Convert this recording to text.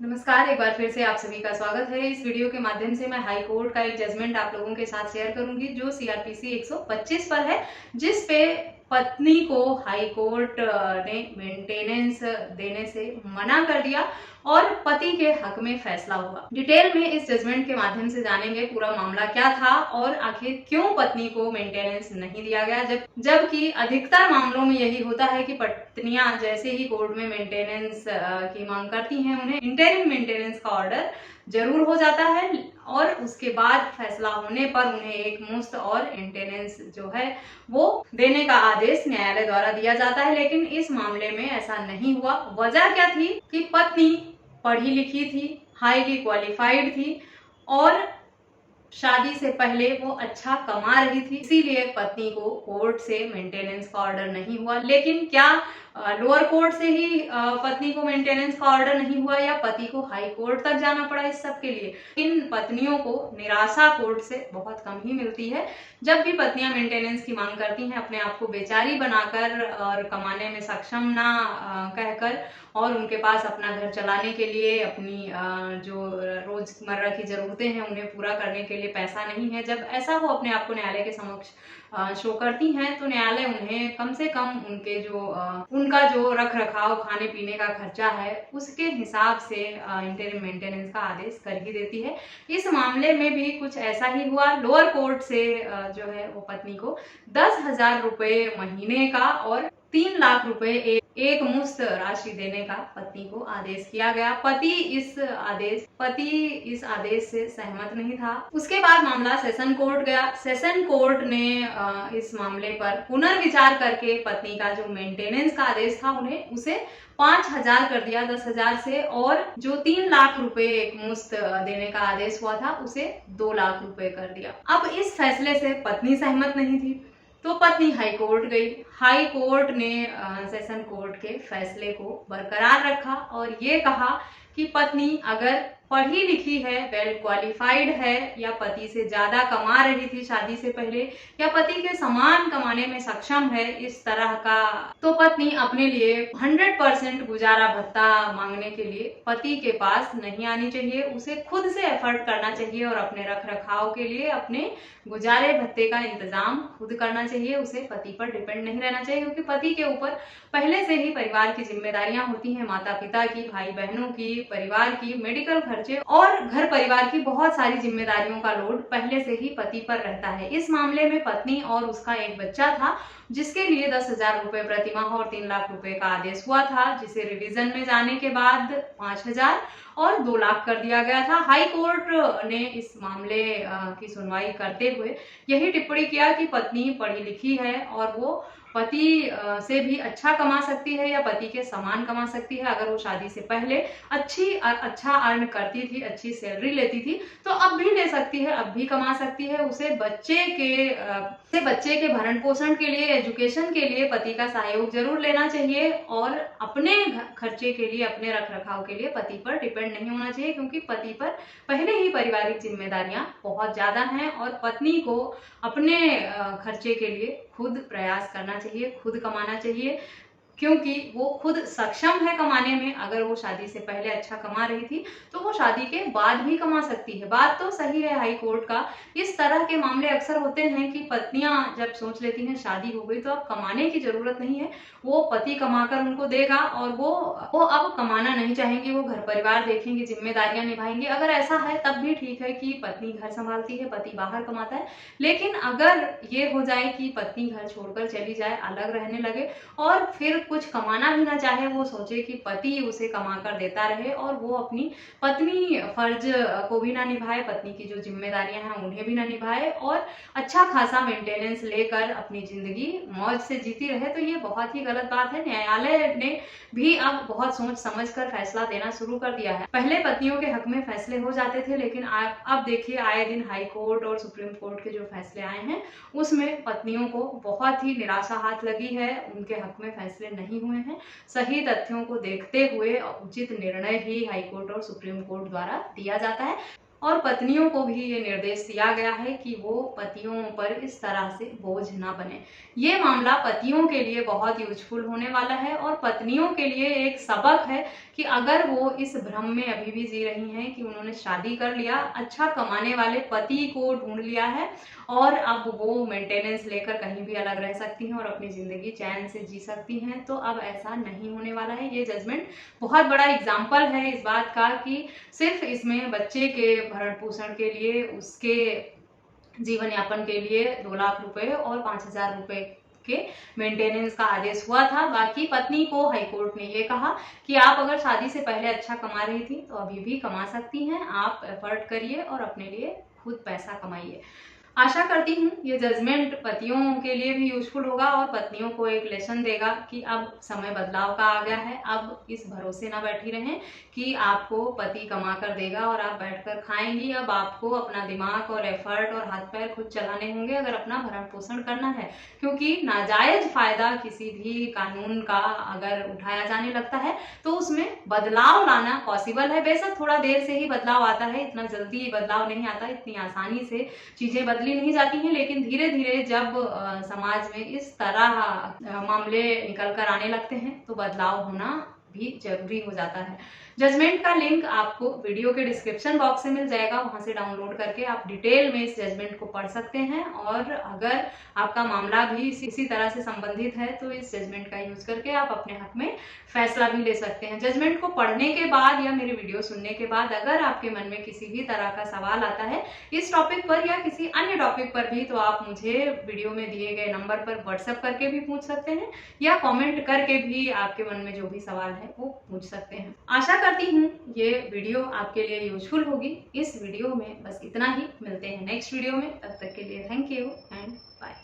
नमस्कार, एक बार फिर से आप सभी का स्वागत है। इस वीडियो के माध्यम से मैं हाई कोर्ट का एक जजमेंट आप लोगों के साथ शेयर करूंगी जो सीआरपीसी 125 पर है, जिस पे पत्नी को हाई कोर्ट ने मेंटेनेंस देने से मना कर दिया और पति के हक में फैसला हुआ। डिटेल में इस जजमेंट के माध्यम से जानेंगे पूरा मामला क्या था और आखिर क्यों पत्नी को मेंटेनेंस नहीं दिया गया, जबकि अधिकतर मामलों में यही होता है कि पत्नियां जैसे ही कोर्ट में मेंटेनेंस की मांग करती हैं, उन्हें इंटरिम मेंटेनेंस का ऑर्डर जरूर हो जाता है और उसके बाद फैसला होने पर उन्हें एक मुश्त और मेंटेनेंस जो है वो देने का आदेश न्यायालय द्वारा दिया जाता है। लेकिन इस मामले में ऐसा नहीं हुआ। वजह क्या थी कि पत्नी पढ़ी लिखी थी, हाईली क्वालिफाइड थी और शादी से पहले वो अच्छा कमा रही थी, इसीलिए पत्नी को कोर्ट से मेंटेनेंस का ऑर्डर नहीं हुआ। लेकिन क्या लोअर कोर्ट से ही पत्नी को मेंटेनेंस का ऑर्डर नहीं हुआ या पति को हाई कोर्ट तक जाना पड़ा इस सब के लिए? इन पत्नियों को निराशा कोर्ट से बहुत कम ही मिलती है। जब भी पत्नियां मेंटेनेंस की मांग करती हैं, अपने आप को बेचारी बनाकर और कमाने में सक्षम ना कहकर, और उनके पास अपना घर चलाने के लिए अपनी जो रोजमर्रा की जरूरतें हैं उन्हें पूरा करने के लिए पैसा नहीं है, जब ऐसा वो अपने आप को न्यायालय के समक्ष शो करती हैं, तो न्यायालय उन्हें कम से कम उनके जो उनका जो रख रखाव, खाने पीने का खर्चा है, उसके हिसाब से इंटरिम मेंटेनेंस का आदेश कर ही देती है। इस मामले में भी कुछ ऐसा ही हुआ। लोअर कोर्ट से जो है वो पत्नी को 10,000 रुपए महीने का और 3 लाख रुपए एक मुश्त राशि देने का पत्नी को आदेश किया गया। पति इस आदेश से सहमत नहीं था। उसके बाद मामला सेशन कोर्ट गया। सेशन कोर्ट ने इस मामले पर पुनर्विचार करके पत्नी का जो मेंटेनेंस का आदेश था उसे 5,000 कर दिया 10,000 से, और जो 3 लाख रुपए एक मुश्त देने का आदेश हुआ था उसे 2 लाख रुपए कर दिया। अब इस फैसले से पत्नी सहमत नहीं थी, तो पत्नी हाई कोर्ट गई। हाई कोर्ट ने सेशन कोर्ट के फैसले को बरकरार रखा और ये कहा कि पत्नी अगर पढ़ी लिखी है, वेल क्वालिफाइड है, या पति से ज्यादा कमा रही थी शादी से पहले, या पति के समान कमाने में सक्षम है इस तरह का, तो पत्नी अपने लिए 100% गुजारा भत्ता मांगने के लिए पति के पास नहीं आनी चाहिए। उसे खुद से एफर्ट करना चाहिए और अपने रख रखाव के लिए अपने गुजारे भत्ते का इंतजाम खुद करना चाहिए। उसे पति पर डिपेंड नहीं रहना चाहिए, क्योंकि पति के ऊपर पहले से ही परिवार की जिम्मेदारियां होती हैं, माता पिता की, भाई बहनों की, परिवार की, मेडिकल खर्चे और घर परिवार की बहुत सारी जिम्मेदारियों का लोड पहले से ही पति पर रहता है। इस मामले में पत्नी और उसका एक बच्चा था, जिसके लिए 10,000 रुपए प्रतिमाह और 3 लाख रुपए का आदेश हुआ था, जिसे रिवीजन में जाने के बाद 5,000 और 2 लाख कर दिया गया था। हाई कोर्ट ने इस मामले की सुनवाई करते हुए यही टिप्पणी किया कि पत्नी पढ़ी लिखी है और वो पति से भी अच्छा कमा सकती है या पति के समान कमा सकती है। अगर वो शादी से पहले अच्छा अर्न करती थी, अच्छी सैलरी लेती थी, तो अब भी ले सकती है, अब भी कमा सकती है। उसे बच्चे के भरण पोषण के लिए, एजुकेशन के लिए पति का सहयोग जरूर लेना चाहिए और अपने खर्चे के लिए, अपने रख रखाव के लिए पति पर डिपेंड नहीं होना चाहिए, क्योंकि पति पर पहले ही पारिवारिक जिम्मेदारियां बहुत ज्यादा हैं और पत्नी को अपने खर्चे के लिए खुद प्रयास करना चाहिए, खुद कमाना चाहिए, क्योंकि वो खुद सक्षम है कमाने में। अगर वो शादी से पहले अच्छा कमा रही थी तो वो शादी के बाद भी कमा सकती है। बात तो सही है हाई कोर्ट का। इस तरह के मामले अक्सर होते हैं कि पत्नियां जब सोच लेती हैं शादी हो गई तो अब कमाने की जरूरत नहीं है, वो पति कमाकर उनको देगा और वो अब कमाना नहीं चाहेंगी, वो घर परिवार देखेंगी, जिम्मेदारियां निभाएंगी। अगर ऐसा है तब भी ठीक है कि पत्नी घर संभालती है, पति बाहर कमाता है। लेकिन अगर ये हो जाए कि पत्नी घर छोड़कर चली जाए, अलग रहने लगे और फिर कुछ कमाना भी ना चाहे, वो सोचे कि पति उसे कमा कर देता रहे और वो अपनी पत्नी फर्ज को भी ना निभाए, पत्नी की जो जिम्मेदारियां हैं उन्हें भी ना निभाए और अच्छा खासा मेंटेनेंस लेकर अपनी जिंदगी मौज से जीती रहे, तो ये बहुत ही गलत बात है। न्यायालय ने भी अब बहुत सोच समझ कर फैसला देना शुरू कर दिया है। पहले पत्नियों के हक में फैसले हो जाते थे, लेकिन अब देखिए आए दिन हाई कोर्ट और सुप्रीम कोर्ट के जो फैसले आए हैं उसमें पत्नियों को बहुत ही निराशा हाथ लगी है, उनके हक में फैसले नहीं हुए हैं। सही तथ्यों को देखते हुए उचित निर्णय ही हाई कोर्ट और सुप्रीम कोर्ट द्वारा दिया जाता है और पत्नियों को भी ये निर्देश दिया गया है कि वो पतियों पर इस तरह से बोझ ना बने। ये मामला पतियों के लिए बहुत यूजफुल होने वाला है और पत्नियों के लिए एक सबक है कि अगर वो इस भ्रम में अभी भी जी रही हैं कि उन्होंने शादी कर लिया, अच्छा कमाने वाले पति को ढूंढ लिया है और अब वो मेंटेनेंस लेकर कहीं भी अलग रह सकती हैं और अपनी जिंदगी चैन से जी सकती हैं, तो अब ऐसा नहीं होने वाला है। ये जजमेंट बहुत बड़ा एग्जाम्पल है इस बात का कि सिर्फ इसमें बच्चे के भरण पोषण के लिए, उसके जीवन यापन के लिए 2 लाख रुपए और 5,000 रुपए के मेंटेनेंस का आदेश हुआ था। बाकी पत्नी को हाईकोर्ट ने ये कहा कि आप अगर शादी से पहले अच्छा कमा रही थी तो अभी भी कमा सकती हैं, आप एफर्ट करिए और अपने लिए खुद पैसा कमाइए। आशा करती हूँ ये जजमेंट पतियों के लिए भी यूजफुल होगा और पत्नियों को एक लेसन देगा कि अब समय बदलाव का आ गया है। अब इस भरोसे ना बैठी रहें कि आपको पति कमा कर देगा और आप बैठकर खाएंगी। अब आपको अपना दिमाग और एफर्ट और हाथ पैर खुद चलाने होंगे अगर अपना भरण पोषण करना है, क्योंकि नाजायज फायदा किसी भी कानून का अगर उठाया जाने लगता है तो उसमें बदलाव लाना पॉसिबल है। बेशक थोड़ा देर से ही बदलाव आता है, इतना जल्दी बदलाव नहीं आता, इतनी आसानी से चीजें बदली नहीं जाती हैं, लेकिन धीरे धीरे जब समाज में इस तरह मामले निकल कर आने लगते हैं तो बदलाव होना भी जरूरी हो जाता है। जजमेंट का लिंक आपको वीडियो के डिस्क्रिप्शन बॉक्स से मिल जाएगा, वहां से डाउनलोड करके आप डिटेल में इस जजमेंट को पढ़ सकते हैं और अगर आपका मामला भी इसी तरह से संबंधित है तो इस जजमेंट का यूज करके आप अपने हक में फैसला भी ले सकते हैं। जजमेंट को पढ़ने के बाद या मेरी वीडियो सुनने के बाद अगर आपके मन में किसी भी तरह का सवाल आता है इस टॉपिक पर या किसी अन्य टॉपिक पर भी, तो आप मुझे वीडियो में दिए गए नंबर पर व्हाट्सएप करके भी पूछ सकते हैं या कॉमेंट करके भी आपके मन में जो भी सवाल है वो पूछ सकते हैं। आशा करती हूँ ये वीडियो आपके लिए यूजफुल होगी। इस वीडियो में बस इतना ही, मिलते हैं नेक्स्ट वीडियो में, तब तक के लिए थैंक यू एंड बाय।